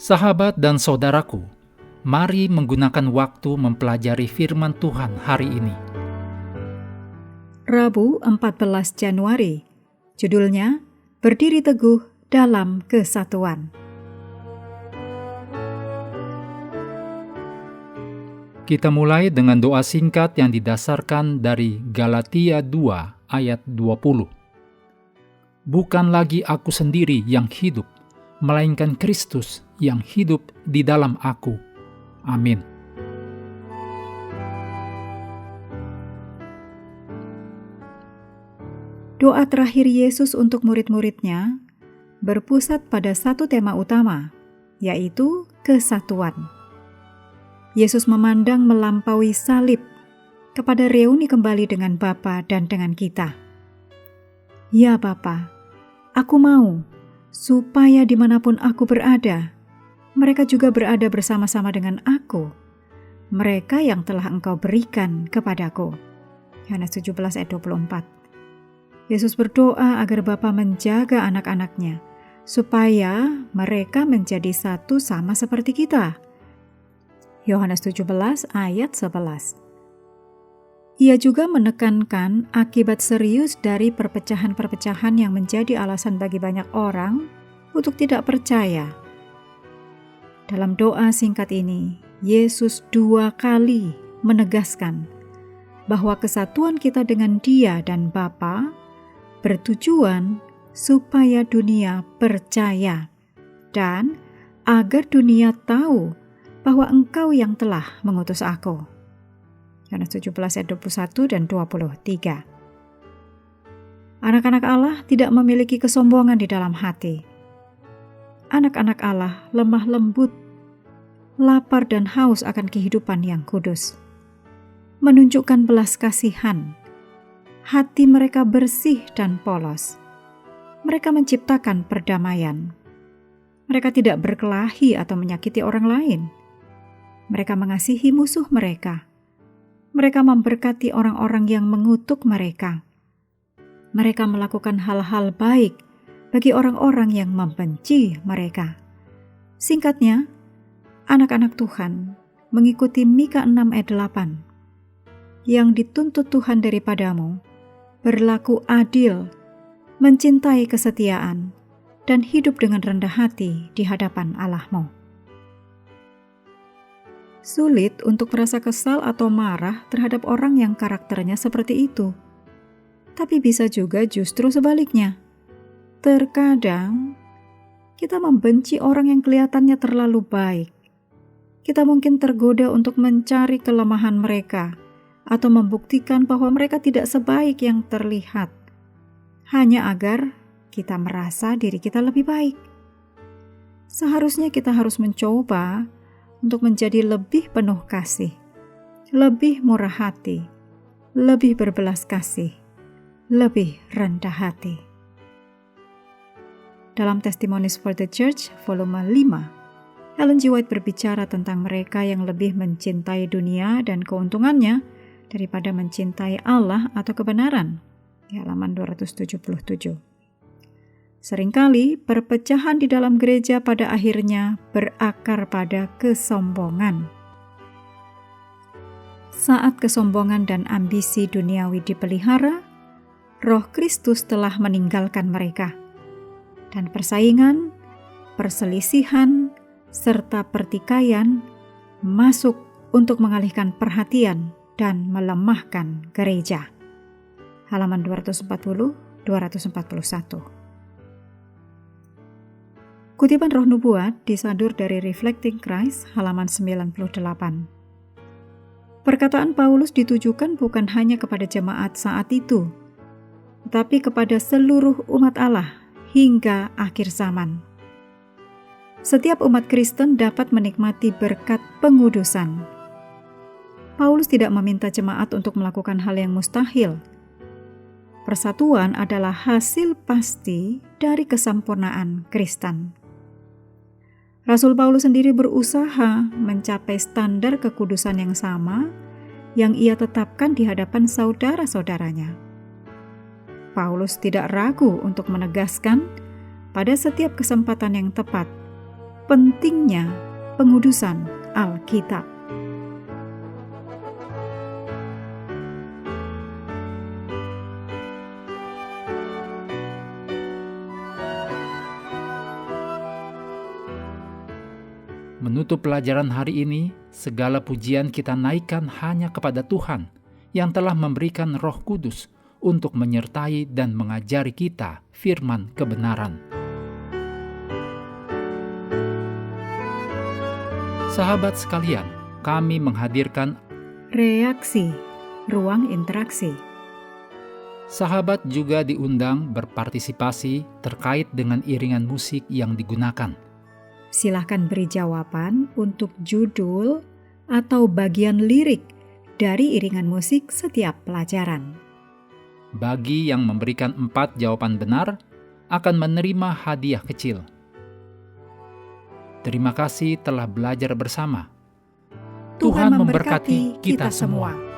Sahabat dan saudaraku, mari menggunakan waktu mempelajari firman Tuhan hari ini. Rabu 14 Januari, judulnya Berdiri Teguh dalam Kesatuan. Kita mulai dengan doa singkat yang didasarkan dari Galatia 2 ayat 20. Bukan lagi aku sendiri yang hidup, melainkan Kristus yang hidup di dalam aku. Amin. Doa terakhir Yesus untuk murid-muridnya berpusat pada satu tema utama, yaitu kesatuan. Yesus memandang melampaui salib kepada reuni kembali dengan Bapa dan dengan kita. Ya Bapa, aku mau supaya dimanapun aku berada, mereka juga berada bersama-sama dengan aku, mereka yang telah Engkau berikan kepadaku. Yohanes 17 ayat 24. Yesus berdoa agar Bapa menjaga anak-anaknya, supaya mereka menjadi satu sama seperti kita. Yohanes 17 ayat 11. Ia juga menekankan akibat serius dari perpecahan-perpecahan yang menjadi alasan bagi banyak orang untuk tidak percaya. Dalam doa singkat ini, Yesus 2 kali menegaskan bahwa kesatuan kita dengan Dia dan Bapa bertujuan supaya dunia percaya dan agar dunia tahu bahwa Engkau yang telah mengutus aku. Yohanes 17 ayat 21 dan 23. Anak-anak Allah tidak memiliki kesombongan di dalam hati. Anak-anak Allah lemah lembut, lapar dan haus akan kehidupan yang kudus. Menunjukkan belas kasihan. Hati mereka bersih dan polos. Mereka menciptakan perdamaian. Mereka tidak berkelahi atau menyakiti orang lain. Mereka mengasihi musuh mereka. Mereka memberkati orang-orang yang mengutuk mereka. Mereka melakukan hal-hal baik bagi orang-orang yang membenci mereka. Singkatnya, anak-anak Tuhan mengikuti Mika 6 ayat 8. Yang dituntut Tuhan daripadamu, berlaku adil, mencintai kesetiaan, dan hidup dengan rendah hati di hadapan Allahmu. Sulit untuk merasa kesal atau marah terhadap orang yang karakternya seperti itu. Tapi bisa juga justru sebaliknya. Terkadang kita membenci orang yang kelihatannya terlalu baik. Kita mungkin tergoda untuk mencari kelemahan mereka atau membuktikan bahwa mereka tidak sebaik yang terlihat, hanya agar kita merasa diri kita lebih baik. Seharusnya kita harus mencoba untuk menjadi lebih penuh kasih, lebih murah hati, lebih berbelas kasih, lebih rendah hati. Dalam Testimonies for the Church, volume 5, Ellen G. White berbicara tentang mereka yang lebih mencintai dunia dan keuntungannya daripada mencintai Allah atau kebenaran, di halaman 277. Seringkali perpecahan di dalam gereja pada akhirnya berakar pada kesombongan. Saat kesombongan dan ambisi duniawi dipelihara, Roh Kristus telah meninggalkan mereka. Dan persaingan, perselisihan, serta pertikaian masuk untuk mengalihkan perhatian dan melemahkan gereja. Halaman 240-241. Kutipan Roh Nubuat disadur dari Reflecting Christ, halaman 98. Perkataan Paulus ditujukan bukan hanya kepada jemaat saat itu, tetapi kepada seluruh umat Allah hingga akhir zaman. Setiap umat Kristen dapat menikmati berkat pengudusan. Paulus tidak meminta jemaat untuk melakukan hal yang mustahil. Persatuan adalah hasil pasti dari kesempurnaan Kristen. Rasul Paulus sendiri berusaha mencapai standar kekudusan yang sama yang ia tetapkan di hadapan saudara-saudaranya. Paulus tidak ragu untuk menegaskan pada setiap kesempatan yang tepat pentingnya pengudusan Alkitab. Menutup pelajaran hari ini, segala pujian kita naikkan hanya kepada Tuhan yang telah memberikan Roh Kudus untuk menyertai dan mengajari kita firman kebenaran. Sahabat sekalian, kami menghadirkan Reaksi, ruang interaksi. sahabat juga diundang berpartisipasi terkait dengan iringan musik yang digunakan. Silahkan beri jawaban untuk judul atau bagian lirik dari iringan musik setiap pelajaran. Bagi yang memberikan 4 jawaban benar, akan menerima hadiah kecil. Terima kasih telah belajar bersama. Tuhan memberkati kita semua.